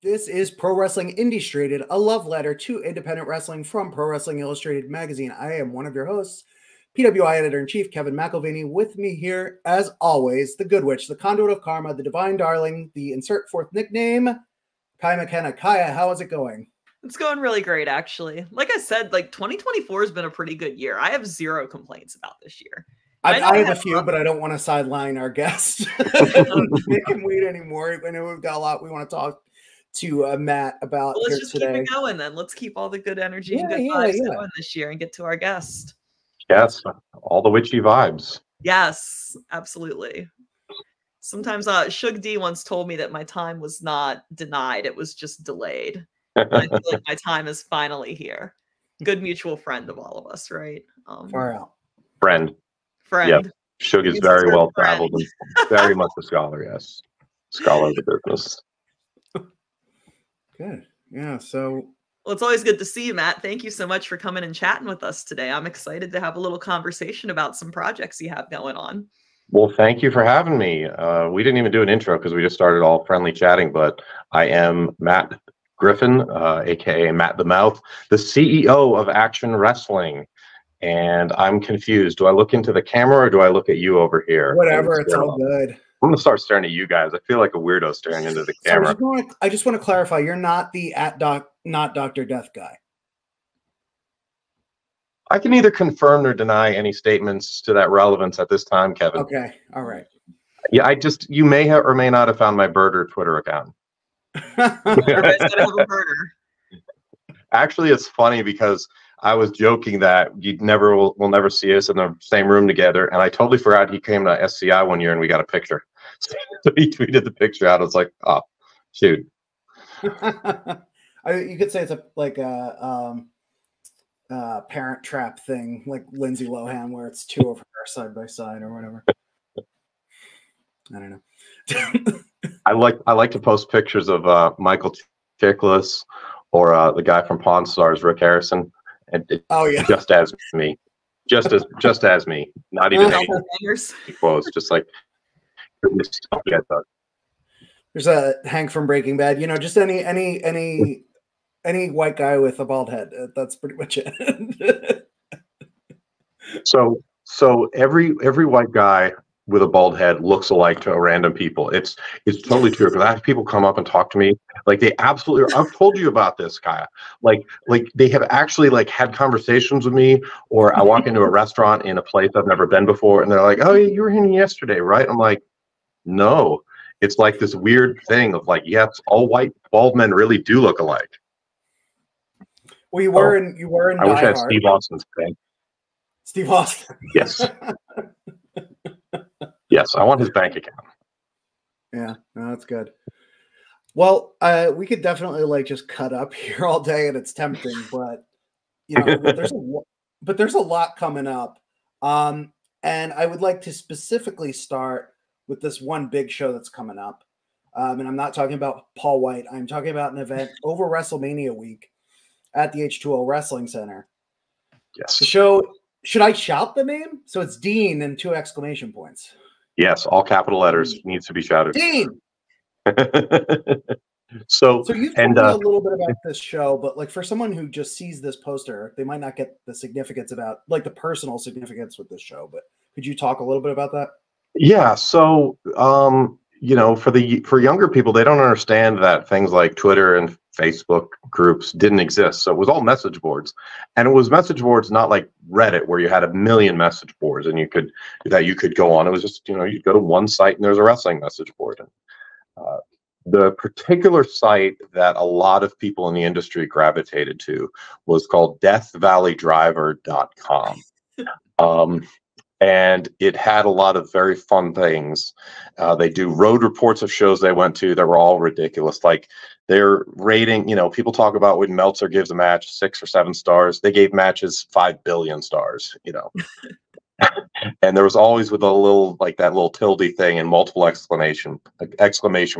This is Pro Wrestling INDIEstrated, a love letter to independent wrestling from Pro Wrestling Illustrated magazine. I am one of your hosts, PWI Editor-in-Chief Kevin McElvaney. With me here, as always, the Good Witch, the Conduit of Karma, the Divine Darling, the insert fourth nickname, Kaia McKenna. Kaia, how is it going? It's going really great, actually. Like I said, 2024 has been a pretty good year. I have zero complaints about this year. I have a few, but I don't want to sideline our guest. Make him wait anymore. I know we've got a lot we want to talk to Matt about. Well, let's just keep it going then. Let's keep all the good energy and good vibes going this year and get to our guest. Yes, all the witchy vibes. Yes, absolutely. Sometimes Shug D once told me that my time was not denied, it was just delayed. I feel like my time is finally here. Good mutual friend of all of us, right? Far out. Friend. Yep. Shug is very well traveled and very much a scholar, yes. Scholar of the business. Good. Yeah, so... Well, it's always good to see you, Matt. Thank you so much for coming and chatting with us today. I'm excited to have a little conversation about some projects you have going on. Well, thank you for having me. We didn't even do an intro because we just started all friendly chatting, but I am Matt Griffin, aka Matt the Mouth, the CEO of Action Wrestling. And I'm confused. Do I look into the camera or do I look at you over here? Whatever, it's all good. I'm gonna start staring at you guys. I feel like a weirdo staring into the camera. I just want to clarify, you're not the not Dr. Death guy. I can neither confirm nor deny any statements to that relevance at this time, Kevin. Okay, all right. Yeah, you may have or may not have found my birder Twitter account. Everybody's gotta have a birder. Actually, it's funny because I was joking that we'll never see us in the same room together, and I totally forgot he came to SCI one year and we got a picture. So he tweeted the picture out. I was like, oh, shoot. You could say it's like a Parent Trap thing, like Lindsay Lohan, where it's two of her side by side or whatever. I don't know. I like to post pictures of Michael Chiklis or the guy from Pawn Stars, Rick Harrison. And just as me, just as me, not even close, just like there's a Hank from Breaking Bad, just any white guy with a bald head. That's pretty much it. So every white guy with a bald head looks alike to random people. It's totally true. Because I have people come up and talk to me like they absolutely. I've told you about this, Kaia. Like they have actually had conversations with me, or I walk into a restaurant in a place I've never been before, and they're like, "Oh, you were here yesterday, right?" I'm like, "No." It's like this weird thing of yes, all white bald men really do look alike. Well, you were in. I wish I had Steve Austin's thing. Steve Austin. Yes. Yes, I want his bank account. Yeah, no, that's good. Well, we could definitely just cut up here all day, and it's tempting, but there's a lot coming up, and I would like to specifically start with this one big show that's coming up, and I'm not talking about Paul White. I'm talking about an event over WrestleMania week at the H2O Wrestling Center. Yes. The show. Should I shout the name? So it's Dean and 2 exclamation points. Yes, all capital letters needs to be shouted. Dean. So you've told me a little bit about this show, but for someone who just sees this poster, they might not get the significance about the personal significance with this show. But could you talk a little bit about that? Yeah. So for younger people, they don't understand that things like Twitter and Facebook groups didn't exist. So it was all message boards, and it was message boards, not like Reddit where you had a million message boards and you could go on. It was just, you'd go to one site and there's a wrestling message board. And the particular site that a lot of people in the industry gravitated to was called DeathValleyDriver.com. And it had a lot of very fun things. They do road reports of shows they went to that were all ridiculous. Like they're rating, people talk about when Meltzer gives a match 6 or 7 stars. They gave matches 5 billion stars, And there was always with a little, that little tilde thing and multiple exclamation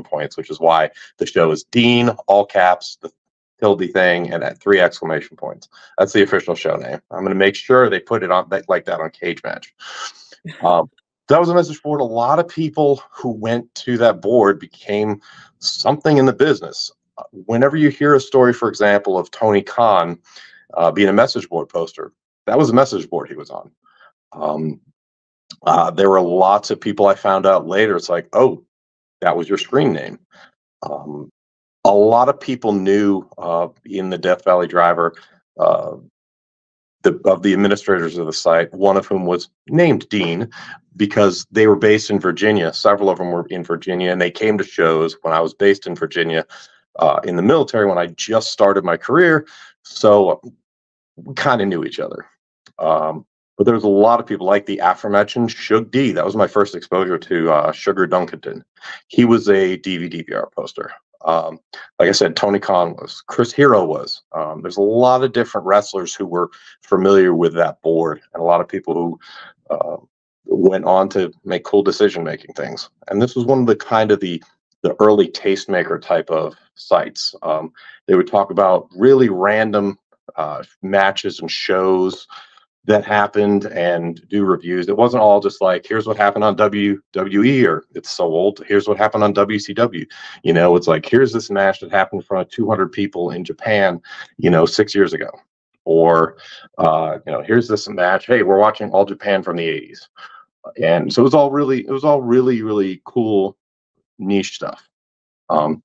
points, which is why the show is Dean, all caps, the tilde thing, and at 3 exclamation points. That's the official show name. I'm going to make sure they put it on like that on Cage Match. That was a message board. A lot of people who went to that board became something in the business. whenever you hear a story, for example, of Tony Khan being a message board poster, that was a message board he was on. There were lots of people I found out later. It's like, oh, that was your screen name. A lot of people knew in the Death Valley Driver of the administrators of the site, one of whom was named Dean because they were based in Virginia. Several of them were in Virginia, and they came to shows when I was based in Virginia in the military when I just started my career. So we kind of knew each other. But there was a lot of people like the aforementioned Shug D. That was my first exposure to Sugar Duncanton. He was a DVDVR poster. Like I said, Tony Khan was, Chris Hero was. There's a lot of different wrestlers who were familiar with that board, and a lot of people who went on to make cool decision-making things. And this was one of the kind of the early tastemaker type of sites. They would talk about really random matches and shows that happened and do reviews. It wasn't all just like, here's what happened on WWE, or it's so old, here's what happened on WCW. You know, it's like, here's this match that happened in front of 200 people in Japan, 6 years ago. Or, here's this match, hey, we're watching All Japan from the 80s. And so it was all really, really cool niche stuff. One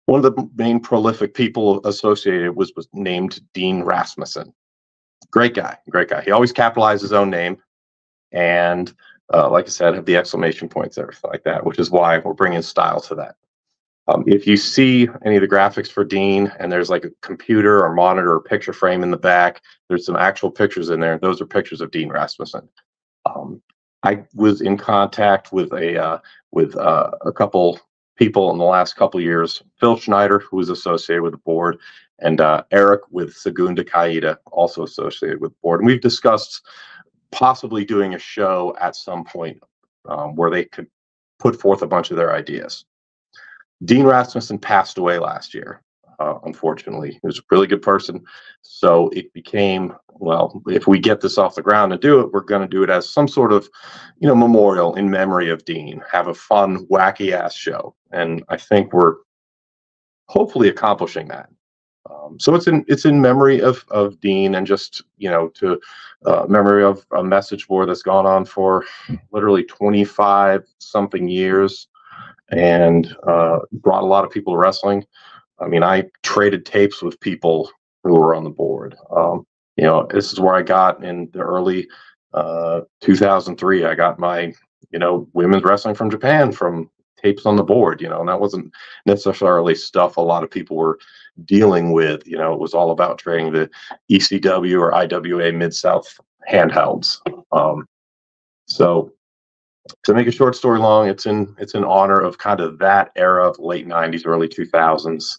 of the main prolific people associated was named Dean Rasmussen. Great guy. He always capitalized his own name, and like I said, have the exclamation points, everything like that, which is why we're bringing style to that. If you see any of the graphics for Dean, and there's like a computer or monitor or picture frame in the back, there's some actual pictures in there. Those are pictures of Dean Rasmussen. I was in contact with a couple people in the last couple years. Phil Schneider, who was associated with the board, and Eric with Segunda Caída, also associated with the board. And we've discussed possibly doing a show at some point where they could put forth a bunch of their ideas. Dean Rasmussen passed away last year, unfortunately. He was a really good person. So it became, well, if we get this off the ground and do it, we're going to do it as some sort of, memorial in memory of Dean. Have a fun, wacky-ass show. And I think we're hopefully accomplishing that. So it's in memory of Dean, and just to memory of a message board that's gone on for literally 25 something years, and brought a lot of people to wrestling. I mean, I traded tapes with people who were on the board. This is where I got in the early 2003. I got my women's wrestling from Japan from tapes on the board, and that wasn't necessarily stuff a lot of people were dealing with. It was all about trading the ECW or IWA Mid-South handhelds. So to make a short story long, it's in honor of kind of that era of late 90s, early 2000s.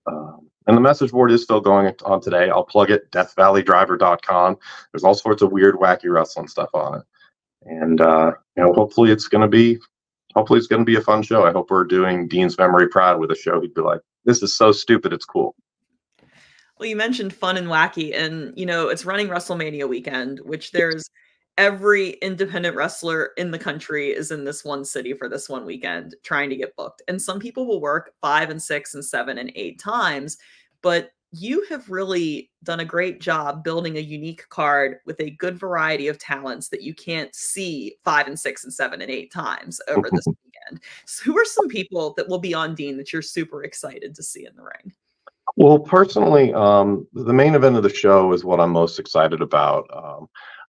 And the message board is still going on today. I'll plug it, deathvalleydriver.com. There's all sorts of weird, wacky wrestling stuff on it. And hopefully it's going to be a fun show. I hope we're doing Dean's memory proud with a show. He'd be like, this is so stupid, it's cool. Well, you mentioned fun and wacky, and it's running WrestleMania weekend, which there's every independent wrestler in the country is in this one city for this one weekend trying to get booked. And some people will work 5 and 6 and 7 and 8 times, but you have really done a great job building a unique card with a good variety of talents that you can't see 5 and 6 and 7 and 8 times over this weekend. So who are some people that will be on Dean that you're super excited to see in the ring? Well, personally, the main event of the show is what I'm most excited about.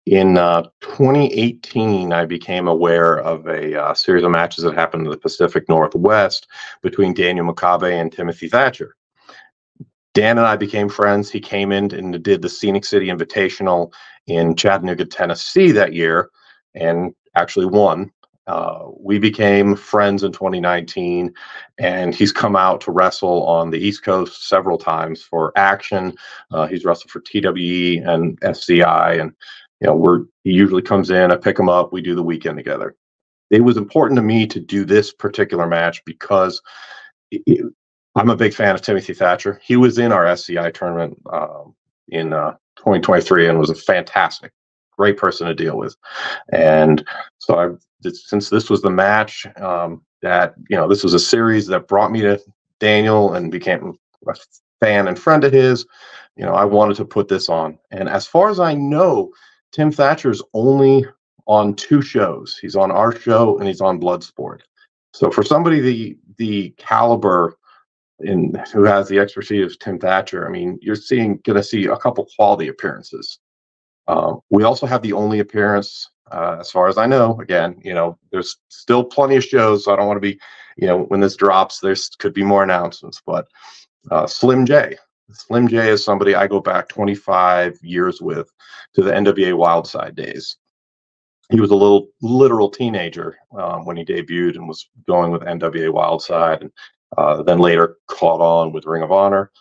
In 2018, I became aware of a series of matches that happened in the Pacific Northwest between Daniel McCabe and Timothy Thatcher. Dan and I became friends. He came in and did the Scenic City Invitational in Chattanooga, Tennessee that year, and actually won. We became friends in 2019, and he's come out to wrestle on the East Coast several times for Action. He's wrestled for TWE and FCI, and he usually comes in, I pick him up, we do the weekend together. It was important to me to do this particular match because I'm a big fan of Timothy Thatcher. He was in our SCI tournament in 2023 and was a fantastic, great person to deal with. And so since this was the match this was a series that brought me to Daniel and became a fan and friend of his, you know, I wanted to put this on. And as far as I know, Tim Thatcher's only on 2 shows. He's on our show and he's on Bloodsport. So for somebody the caliber who has the expertise of Tim Thatcher, I mean, you're gonna see a couple quality appearances. We also have the only appearance, as far as I know. Again, you know, there's still plenty of shows, so I don't want to be, you know, when this drops, there's could be more announcements. But Slim J. Slim J is somebody I go back 25 years with, to the NWA Wildside days. He was a literal teenager when he debuted and was going with NWA Wildside, and then later caught on with Ring of Honor.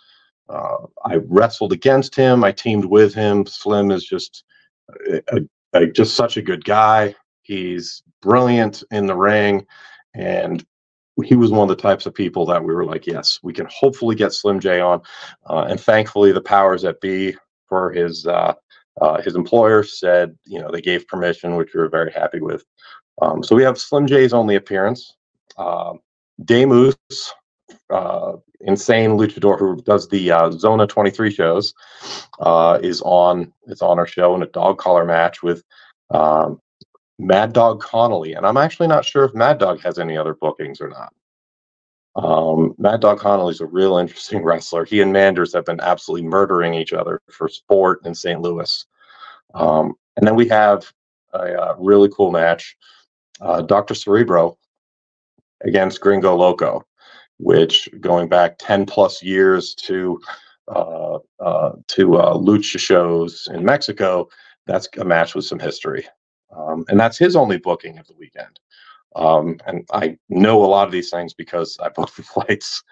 I wrestled against him. I teamed with him. Slim is just just such a good guy. He's brilliant in the ring, and he was one of the types of people that we were like, yes, we can hopefully get Slim J on. And thankfully, the powers that be for his employer said, you know, they gave permission, which we were very happy with. So we have Slim J's only appearance. Demus, insane luchador who does the Zona 23 shows, is on our show in a dog collar match with Mad Dog Connolly, and I'm actually not sure if Mad Dog has any other bookings or not. Mad Dog Connolly's a real interesting wrestler. He and Manders have been absolutely murdering each other for sport in St. Louis. And then we have a really cool match, Dr. Cerebro against Gringo Loco, which going back 10 plus years to lucha shows in Mexico, that's a match with some history. And that's his only booking of the weekend. And I know a lot of these things because I booked the flights.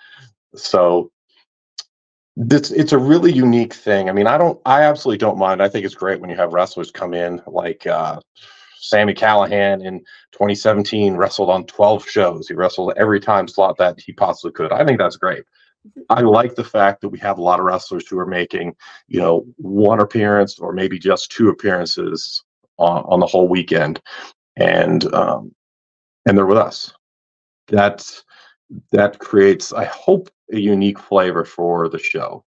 So it's a really unique thing. I mean, I absolutely don't mind. I think it's great when you have wrestlers come in like Sami Callihan in 2017 wrestled on 12 shows. He wrestled every time slot that he possibly could. I think that's great. I like the fact that we have a lot of wrestlers who are making, you know, 1 appearance or maybe just 2 appearances on the whole weekend, and they're with us. That creates, I hope, a unique flavor for the show.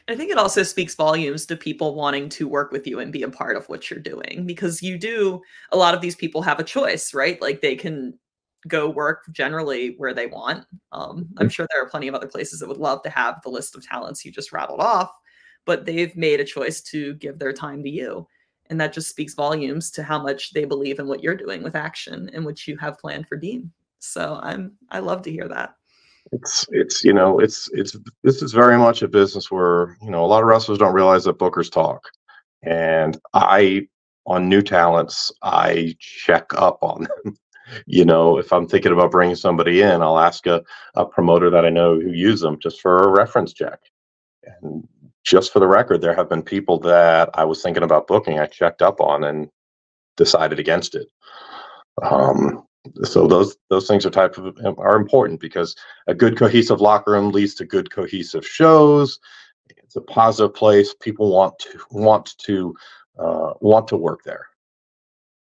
I think it also speaks volumes to people wanting to work with you and be a part of what you're doing, because a lot of these people have a choice, right? Like they can go work generally where they want. I'm sure there are plenty of other places that would love to have the list of talents you just rattled off, but they've made a choice to give their time to you. And that just speaks volumes to how much they believe in what you're doing with Action and what you have planned for Dean. So I love to hear that. It's you know, this is very much a business where, you know, a lot of wrestlers don't realize that bookers talk. And on new talents, I check up on them. You know, if I'm thinking about bringing somebody in, I'll ask a promoter that I know who use them just for a reference check. And just for the record, there have been people that I was thinking about booking, I checked up on and decided against it. So those things are important, because a good cohesive locker room leads to good cohesive shows. It's a positive place. People want to work there,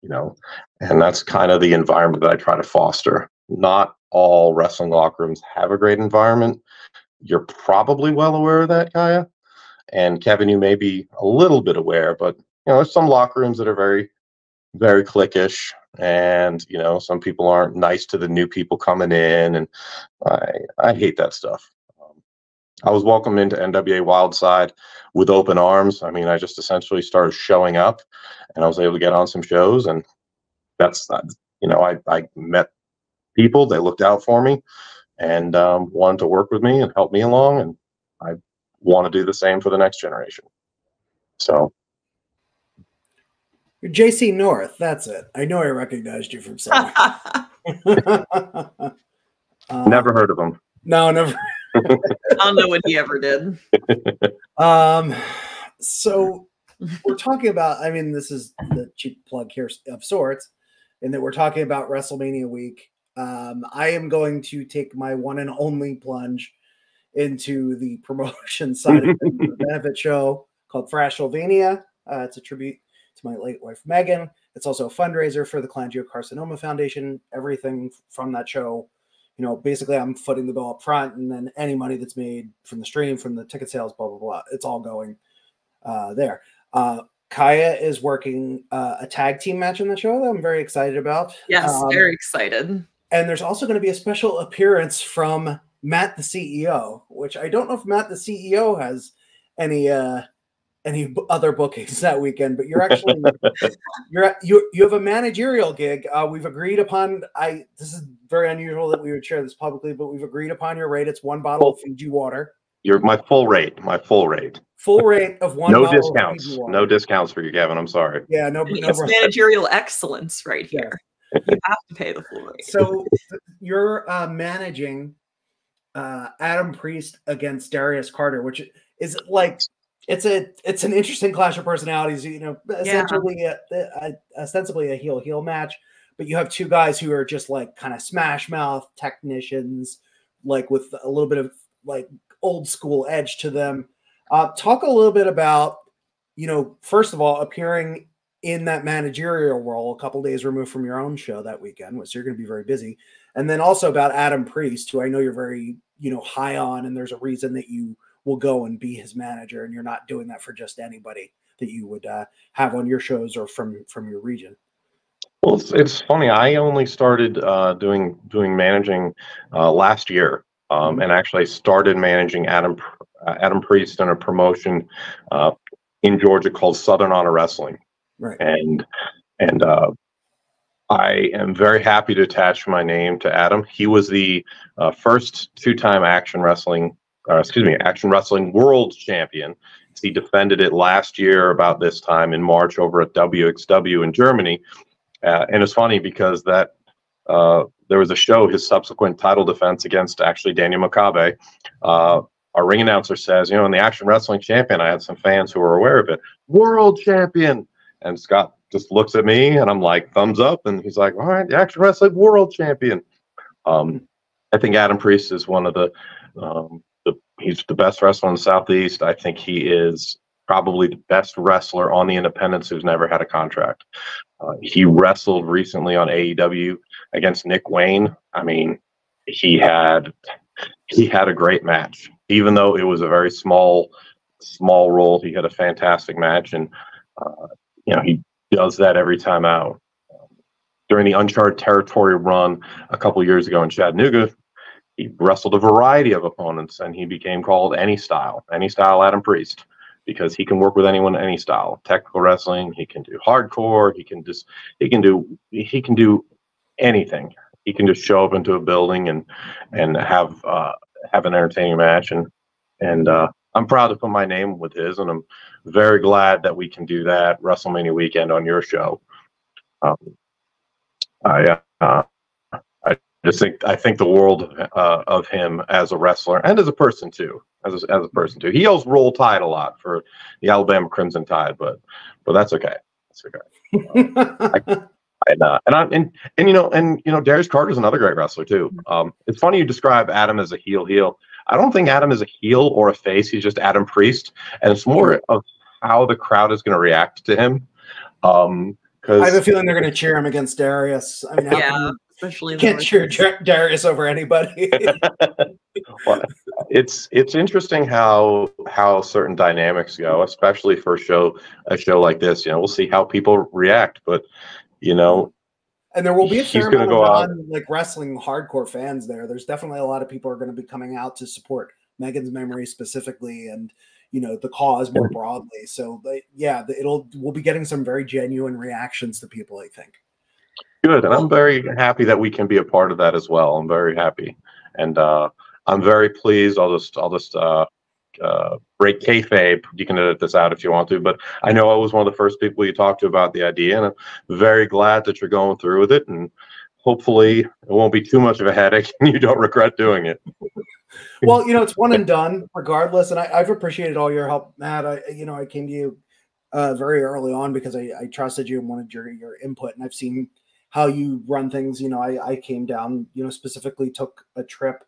you know, and that's kind of the environment that I try to foster. Not all wrestling locker rooms have a great environment. You're probably well aware of that, Kaia. And Kevin, you may be a little bit aware, but, you know, there's some locker rooms that are very, very cliquish, and, you know, some people aren't nice to the new people coming in, and I hate that stuff. I was welcomed into NWA Wildside with open arms. I mean, I just essentially started showing up, and I was able to get on some shows, and that's, you know, I met people, they looked out for me, and wanted to work with me and help me along, and I want to do the same for the next generation. So you're JC North, that's it. I know I recognized you from somewhere. Never heard of him. No, never. I don't know what he ever did. So we're talking about, I mean, this is the cheap plug here of sorts, in that we're talking about WrestleMania week. I am going to take my one and only plunge into the promotion side of the benefit show called ThrashElvania. It's a tribute to my late wife, Megan. It's also a fundraiser for the cholangiocarcinoma Foundation. Everything from that show basically I'm footing the bill up front, and then any money that's made from the stream, from the ticket sales, blah, blah, blah, it's all going there. Kaia is working a tag team match in the show that I'm very excited about. Yes, very excited. And there's also going to be a special appearance from Matt the CEO, which I don't know if Matt the CEO has any other bookings that weekend, but you're actually you have a managerial gig. We've agreed upon. This is very unusual that we would share this publicly, but we've agreed upon your rate. It's 1 bottle of Fiji water. You're my full rate. My full rate. Full rate of 1 no bottle discounts. Of Fiji water. No discounts for you, Kevin. I'm sorry. Yeah, it's managerial excellence right here. Yeah. You have to pay the full rate. So you're managing Adam Priest against Darius Carter, which is like it's an interesting clash of personalities. Essentially, ostensibly a heel match, but you have two guys who are just like kind of smash mouth technicians, like with a little bit of like old school edge to them. Talk a little bit about, first of all, appearing in that managerial role a couple days removed from your own show that weekend, so you're going to be very busy. And then also about Adam Priest, who I know you're very, high on, and there's a reason that you will go and be his manager, and you're not doing that for just anybody that you would have on your shows or from your region. Well, it's funny. I only started doing managing last year, and actually started managing Adam Priest in a promotion in Georgia called Southern Honor Wrestling. Right. And I am very happy to attach my name to Adam. He was the first 2-time Action Wrestling World Champion. He defended it last year about this time in March over at WXW in Germany. And it's funny because that there was a show, his subsequent title defense against actually Daniel Makabe. Our ring announcer says, in the Action Wrestling Champion, I had some fans who were aware of it. World Champion. And Scott just looks at me and I'm like, thumbs up. And he's like, all right, the Action Wrestling World Champion. I think Adam Priest is one of he's the best wrestler in the Southeast. I think he is probably the best wrestler on the independents who's never had a contract. He wrestled recently on AEW against Nick Wayne. I mean, he had a great match, even though it was a very small role. He had a fantastic match, and he does that every time out. During the Uncharted Territory run a couple years ago in Chattanooga, he wrestled a variety of opponents, and he became called Any Style Adam Priest, because he can work with anyone, any style. Technical wrestling, he can do hardcore, he can do anything. He can just show up into a building and have an entertaining match, and I'm proud to put my name with his, and I'm very glad that we can do that WrestleMania weekend on your show. I think the world of him as a wrestler and as a person too. He yells "Roll Tide" a lot for the Alabama Crimson Tide, but that's okay. That's okay. Darius Carter is another great wrestler too. It's funny you describe Adam as a heel. I don't think Adam is a heel or a face. He's just Adam Priest, and it's more of how the crowd is going to react to him. I have a feeling they're going to cheer him against Darius. I mean, especially you can't cheer Darius over anybody. Well, it's interesting how certain dynamics go, especially for a show like this. We'll see how people react, but and there will be a fair amount of wrestling hardcore fans there. There's definitely a lot of people are going to be coming out to support Megan's memory specifically, and the cause more broadly. So we'll be getting some very genuine reactions to people, I think. Good, and I'm very happy that we can be a part of that as well. I'm very happy, and I'm very pleased. I'll just break kayfabe. You can edit this out if you want to, but I know I was one of the first people you talked to about the idea, and I'm very glad that you're going through with it, and hopefully it won't be too much of a headache and you don't regret doing it. Well, it's one and done regardless, and I've appreciated all your help, Matt. I came to you very early on because I trusted you and wanted your input, and I've seen how you run things. I came down, specifically took a trip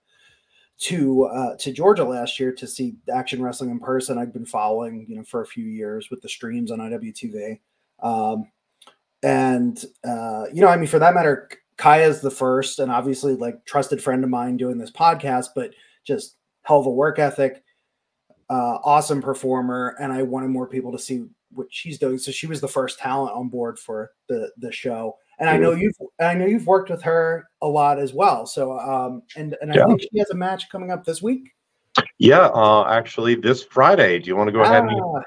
to Georgia last year to see Action Wrestling in person. I've been following, for a few years with the streams on IWTV. For that matter, Kaia's the first, and obviously like trusted friend of mine doing this podcast, but just hell of a work ethic, awesome performer, and I wanted more people to see what she's doing. So she was the first talent on board for the show. And I know you've worked with her a lot as well. So and I think she has a match coming up this week. Yeah, actually this Friday. Do you want to go ahead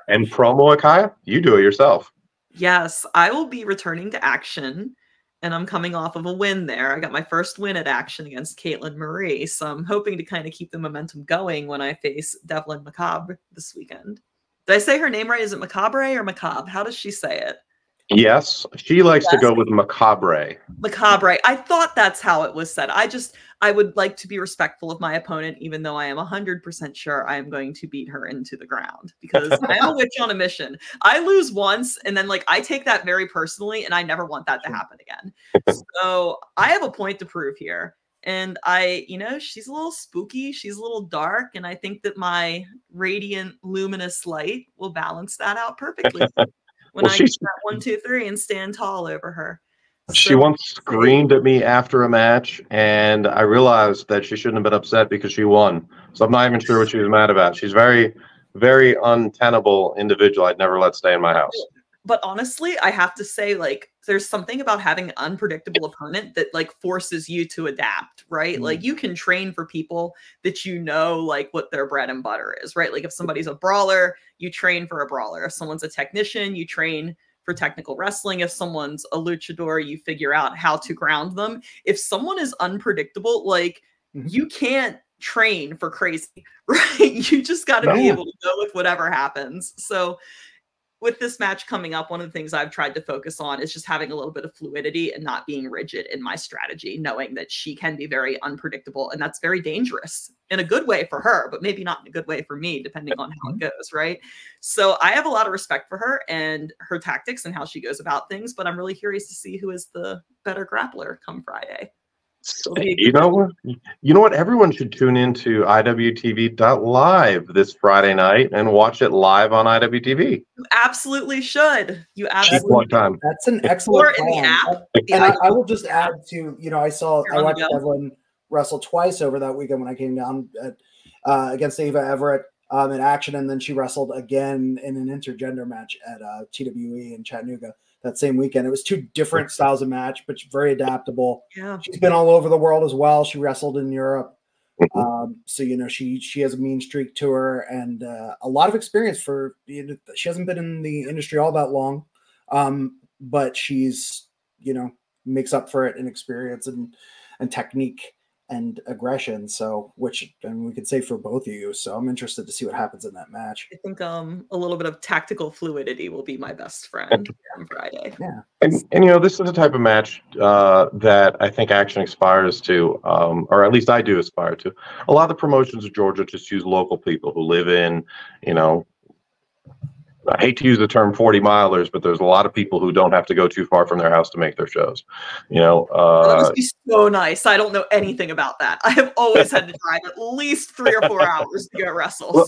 and promo it, Kaia? You do it yourself. Yes, I will be returning to Action, and I'm coming off of a win there. I got my first win at Action against Caitlin Marie, so I'm hoping to kind of keep the momentum going when I face Devlin Macabre this weekend. Did I say her name right? Is it Macabre or Macabre? How does she say it? Yes, she likes to go with Macabre. Macabre. I thought that's how it was said. I would like to be respectful of my opponent, even though I am 100% sure I am going to beat her into the ground, because I am a witch on a mission. I lose once, and then like I take that very personally, and I never want that to happen again. So I have a point to prove here. And she's a little spooky. She's a little dark. And I think that my radiant, luminous light will balance that out perfectly. When I get that 1, 2, 3 and stand tall over her. She once screamed at me after a match, and I realized that she shouldn't have been upset because she won. So I'm not even sure what she was mad about. She's very, very untenable individual. I'd never let stay in my house. But honestly, I have to say, like, there's something about having an unpredictable opponent that like forces you to adapt, right? Like you can train for people that like what their bread and butter is, right? Like if somebody's a brawler, you train for a brawler. If someone's a technician, you train for technical wrestling. If someone's a luchador, you figure out how to ground them. If someone is unpredictable, like you can't train for crazy, right? You just got to be able to go with whatever happens. So with this match coming up, one of the things I've tried to focus on is just having a little bit of fluidity and not being rigid in my strategy, knowing that she can be very unpredictable, and that's very dangerous in a good way for her, but maybe not in a good way for me, depending on how it goes, right? So I have a lot of respect for her and her tactics and how she goes about things, but I'm really curious to see who is the better grappler come Friday. You know what? Everyone should tune into IWTV.live this Friday night and watch it live on IWTV. You absolutely should. You absolutely should. That's an excellent plan. In the app. And I will just add to, I watched Devlin wrestle twice over that weekend when I came down against Ava Everett in Action, and then she wrestled again in an intergender match at TWE in Chattanooga that same weekend. It was 2 different styles of match, but she's very adaptable. Yeah. She's been all over the world as well. She wrestled in Europe. So, she has a mean streak to her and a lot of experience for, she hasn't been in the industry all that long. But she's, makes up for it in experience and technique and aggression. So, which we could say for both of you. So I'm interested to see what happens in that match. I think a little bit of tactical fluidity will be my best friend on Friday. Yeah. And this is the type of match that I think Action aspires to, or at least I do aspire to. A lot of the promotions of Georgia just use local people who live in, I hate to use the term 40 milers, but there's a lot of people who don't have to go too far from their house to make their shows. That must be so nice. I don't know anything about that. I have always had to drive at least 3 or 4 hours to go wrestle.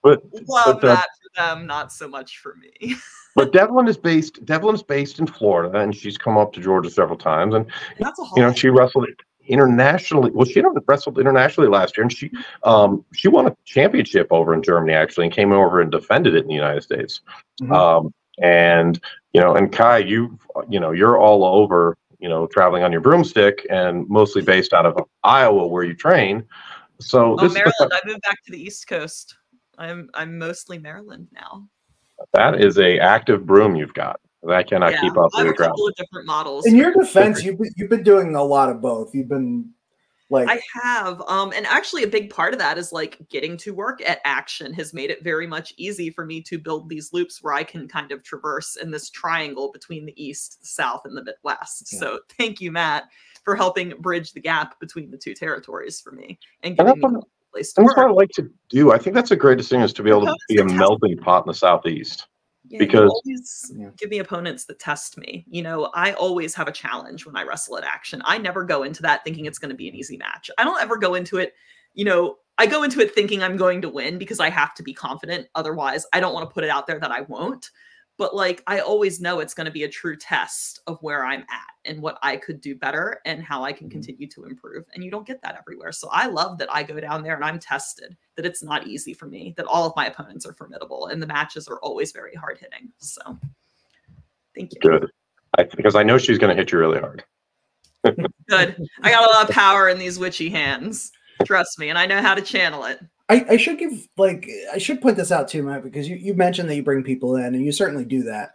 Love that for them, not so much for me. But Devlin's based in Florida, and she's come up to Georgia several times, and that's a she wrestled internationally. Well, she wrestled internationally last year, and she won a championship over in Germany actually, and came over and defended it in the United States. And Kai, you're all over, traveling on your broomstick, and mostly based out of Iowa where you train. So Maryland. I moved back to the East Coast. I'm mostly Maryland now. That is a active broom you've got. I cannot keep up with a the crowd. couple of different models. In your defense, you've been doing a lot of both. You've been I have. And actually a big part of that is like getting to work at Action has made it very much easy for me to build these loops where I can kind of traverse in this triangle between the East, the South, and the Midwest. Yeah. So thank you, Matt, for helping bridge the gap between the 2 territories for me and giving me a place to work. That's what I like to do. I think that's the greatest thing, is to be able to be a melting pot in the Southeast. Yeah, because always give me opponents that test me. I always have a challenge when I wrestle at Action. I never go into that thinking it's going to be an easy match. I don't ever go into it, I go into it thinking I'm going to win because I have to be confident. Otherwise, I don't want to put it out there that I won't. but like I always know it's going to be a true test of where I'm at and what I could do better and how I can continue to improve. And you don't get that everywhere. So I love that I go down there and I'm tested, that it's not easy for me, that all of my opponents are formidable and the matches are always very hard hitting. So thank you. Good. Because I know she's going to hit you really hard. Good. I got a lot of power in these witchy hands. Trust me. And I know how to channel it. I should give, like, I should point this out too, Matt, because you mentioned that you bring people in, and you certainly do that.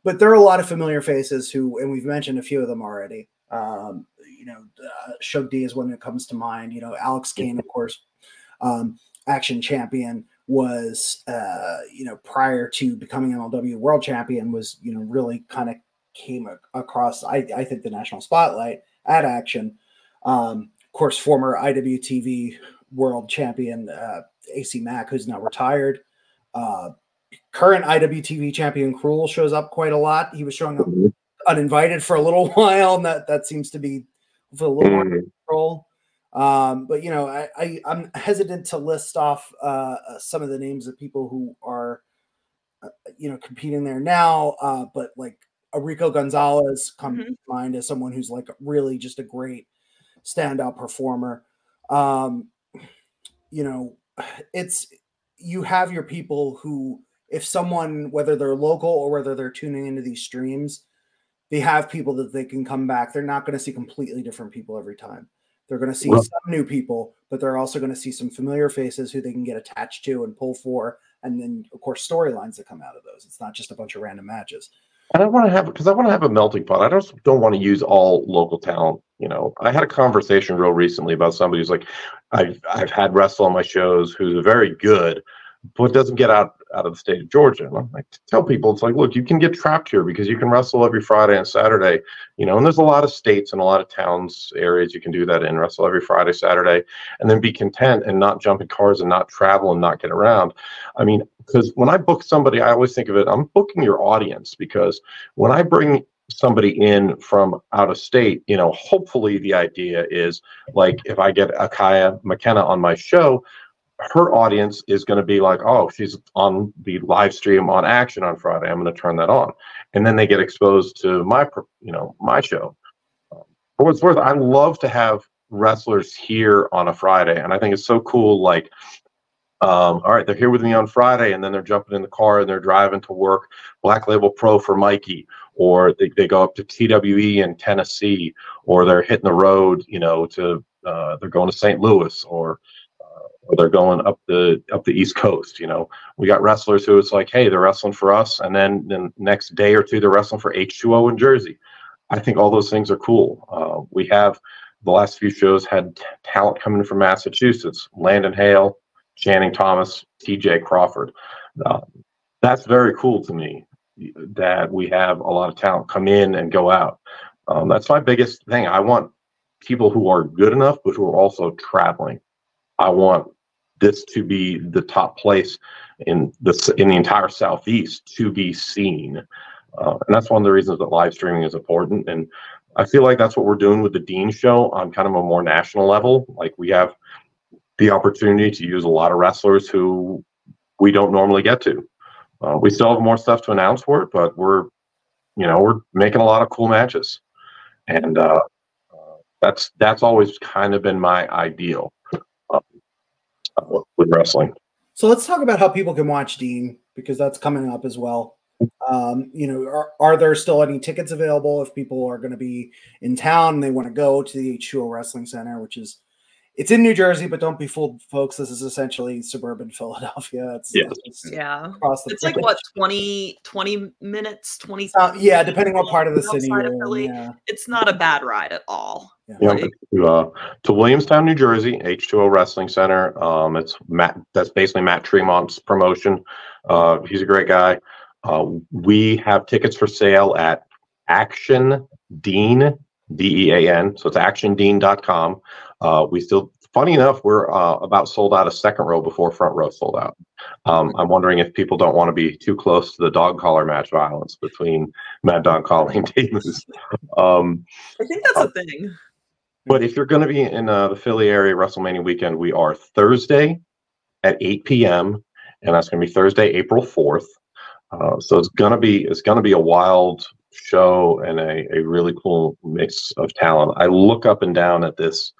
But there are a lot of familiar faces who, and we've mentioned a few of them already. Shug D is one that comes to mind. You know, Alex Kane, of course, Action Champion, was, prior to becoming MLW World Champion, was, really kind of came across, I think, the national spotlight at Action. Of course, former IWTV World Champion AC Mack, who's now retired. Current IWTV Champion Cruel shows up quite a lot. He was showing up uninvited for a little while, and that seems to be for a little more control. But I'm hesitant to list off some of the names of people who are competing there now. But like Rico Gonzalez comes to mind as someone who's like really just a great standout performer. You have your people who, if someone, whether they're local or whether they're tuning into these streams, they have people that they can come back. They're not going to see completely different people every time. They're going to see some new people, but they're also going to see some familiar faces who they can get attached to and pull for. And then, of course, storylines that come out of those. It's not just a bunch of random matches. And I want to have a melting pot. I just don't want to use all local talent. I had a conversation real recently about somebody who's like, I've had wrestle on my shows who's very good, but doesn't get out of the state of Georgia. And I'm like, tell people, it's like, look, you can get trapped here because you can wrestle every Friday and Saturday, and there's a lot of states and a lot of towns, areas you can do that in, wrestle every Friday, Saturday, and then be content and not jump in cars and not travel and not get around. I mean, because when I book somebody, I always think of it, I'm booking your audience, because when I bring somebody in from out of state, hopefully the idea is, like, if I get a Kaia McKenna on my show, her audience is going to be like, oh, she's on the live stream on Action on Friday, I'm going to turn that on. And then they get exposed to my show. For what it's worth, I love to have wrestlers here on a Friday. And I think it's so cool. Like, all right, they're here with me on Friday, and then they're jumping in the car and they're driving to work Black Label Pro for Mikey, or they go up to TWE in Tennessee, or they're hitting the road, they're going to St. Louis, or they're going up the East Coast. We got wrestlers who it's like, hey, they're wrestling for us, and then the next day or two they're wrestling for H2O in Jersey. I think all those things are cool. We have, the last few shows had talent coming from Massachusetts: Landon Hale, Channing Thomas, TJ Crawford. That's very cool to me, that we have a lot of talent come in and go out. That's my biggest thing. I want people who are good enough, but who are also traveling. I want this to be the top place in the entire Southeast to be seen. And that's one of the reasons that live streaming is important. And I feel like that's what we're doing with the Dean show on kind of a more national level. Like, we have the opportunity to use a lot of wrestlers who we don't normally get to. We still have more stuff to announce for it, but we're making a lot of cool matches. And that's always kind of been my ideal with wrestling. So let's talk about how people can watch Dean, because that's coming up as well. Are there still any tickets available if people are going to be in town and they want to go to the H2O Wrestling Center, which is, it's in New Jersey, but don't be fooled, folks. This is essentially suburban Philadelphia. It's across the it's like what, 20 minutes, 20. Yeah, depending on what part of the city you're in. Yeah. It's not a bad ride at all. To Williamstown, New Jersey, H2O Wrestling Center. It's Matt. That's basically Matt Tremont's promotion. He's a great guy. We have tickets for sale at Action Dean, DEAN. So it's actiondean.com. We still, funny enough, we're about sold out of second row before front row sold out. I'm wondering if people don't want to be too close to the dog collar match violence between Mad Dog Collar teams. I think that's a thing. But if you're going to be in the Philly area WrestleMania weekend, we are Thursday at 8 p.m. and that's going to be Thursday, April 4th. So it's gonna be a wild show and a really cool mix of talent. I look up and down at this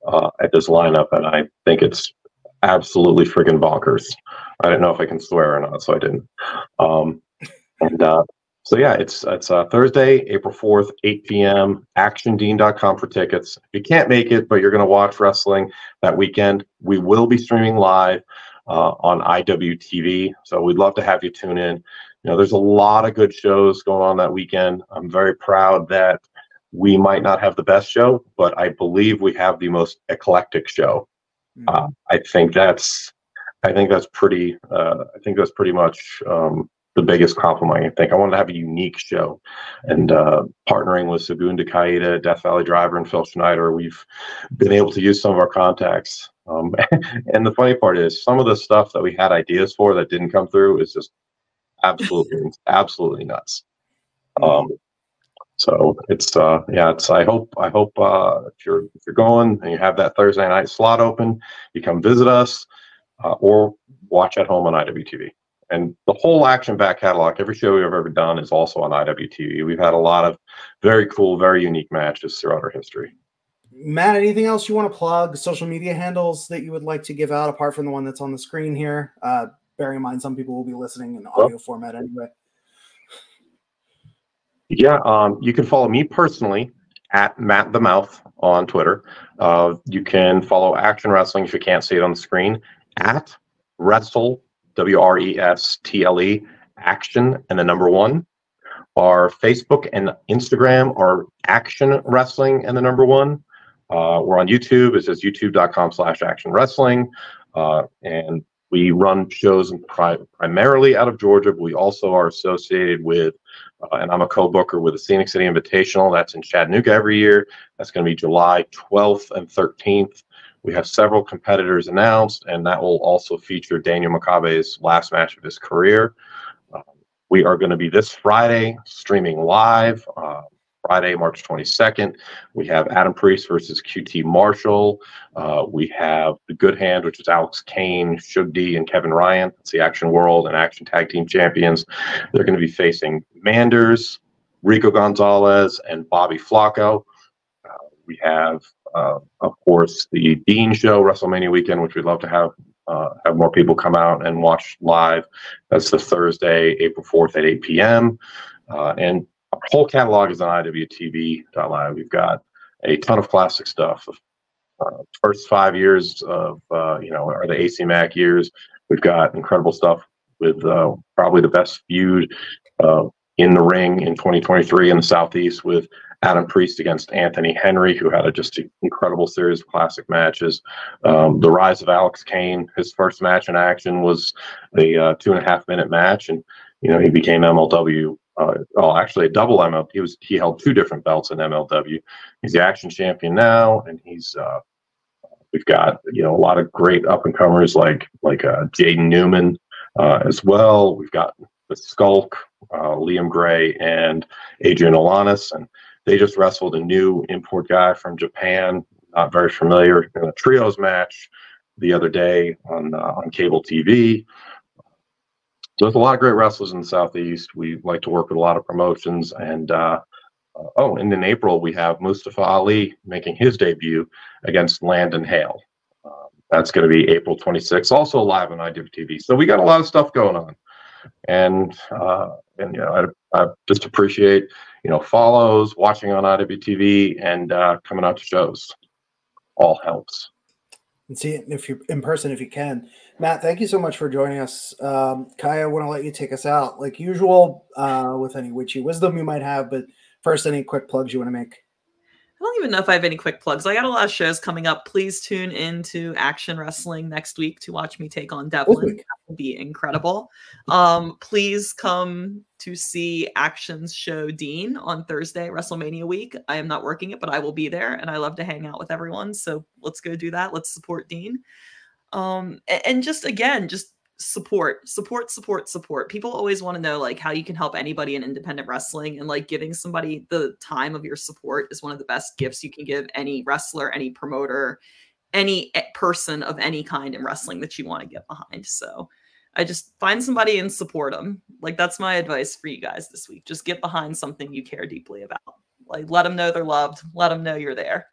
lineup, and I think it's absolutely friggin' bonkers. I didn't know if I can swear or not, so I didn't. So yeah, it's Thursday, April 4th, 8 p.m. ActionDean.com for tickets. If you can't make it, but you're going to watch wrestling that weekend, we will be streaming live on IWTV. So we'd love to have you tune in. You know, there's a lot of good shows going on that weekend. I'm very proud that we might not have the best show, but I believe we have the most eclectic show. I think that's pretty much the biggest compliment I think. I wanted to have a unique show, and partnering with Segunda Caída, Death Valley Driver, and Phil Schneider, we've been able to use some of our contacts. And the funny part is, some of the stuff that we had ideas for that didn't come through is just absolutely nuts. So it's I hope if you're going and you have that Thursday night slot open, you come visit us or watch at home on IWTV. And the whole Action back catalog, every show we've ever done, is also on IWTV. We've had a lot of very cool, very unique matches throughout our history. Matt, anything else you want to plug? Social media handles that you would like to give out apart from the one that's on the screen here? Bearing in mind some people will be listening in audio format anyway. Yeah, you can follow me personally at Matt the Mouth on Twitter. You can follow Action Wrestling, if you can't see it on the screen, at Wrestle, WRESTLE, Action, and the number 1. Our Facebook and Instagram are Action Wrestling and the number 1. We're on YouTube. It says youtube.com/Action Wrestling. And we run shows primarily out of Georgia, but we also are associated with, and I'm a co-booker with the Scenic City Invitational. That's in Chattanooga every year. That's going to be July 12th and 13th. We have several competitors announced, and that will also feature Daniel Makabe's last match of his career. We are going to be this Friday streaming live, Friday, March 22nd. We have Adam Priest versus QT Marshall. We have The Good Hand, which is Alex Kane, Shug D, and Kevin Ryan. It's the Action World and Action Tag Team Champions. They're going to be facing Manders, Rico Gonzalez, and Bobby Flacco. We have, of course, the Dean Show, WrestleMania weekend, which we'd love to have more people come out and watch live. That's the Thursday, April 4th at 8 p.m. And our whole catalog is on IWTV.live. We've got a ton of classic stuff. First 5 years of, are the AC Mac years. We've got incredible stuff with probably the best feud in the ring in 2023 in the Southeast, with Adam Priest against Anthony Henry, who had just an incredible series of classic matches. The rise of Alex Kane, his first match in Action was a 2.5-minute match, and he became MLW. Actually a double MLW. He held 2 different belts in MLW. He's the Action champion now, and we've got a lot of great up and comers like Jaden Newman as well. We've got the Skulk, Liam Gray, and Adrian Olanis, and they just wrestled a new import guy from Japan, not very familiar, in a trios match the other day on cable TV. So there's a lot of great wrestlers in the Southeast. We like to work with a lot of promotions, and and in April we have Mustafa Ali making his debut against Landon Hale. That's going to be April 26th, also live on IWTV. So we got a lot of stuff going on, and I just appreciate follows, watching on IWTV, and coming out to shows. All helps. And see it if you're in person, if you can. Matt, thank you so much for joining us. Kaia, I want to let you take us out like usual with any witchy wisdom you might have. But first, any quick plugs you want to make? I don't even know if I have any quick plugs. I got a lot of shows coming up. Please tune into Action Wrestling next week to watch me take on Devlin. That will be incredible. Please come to see Action's show Dean on Thursday, WrestleMania week. I am not working it, but I will be there, and I love to hang out with everyone. So let's go do that. Let's support Dean. And just support. People always want to know like how you can help anybody in independent wrestling, and like giving somebody the time of your support is one of the best gifts you can give any wrestler, any promoter, any person of any kind in wrestling that you want to get behind. So I just find somebody and support them. Like, that's my advice for you guys this week. Just get behind something you care deeply about. Like, let them know they're loved. Let them know you're there.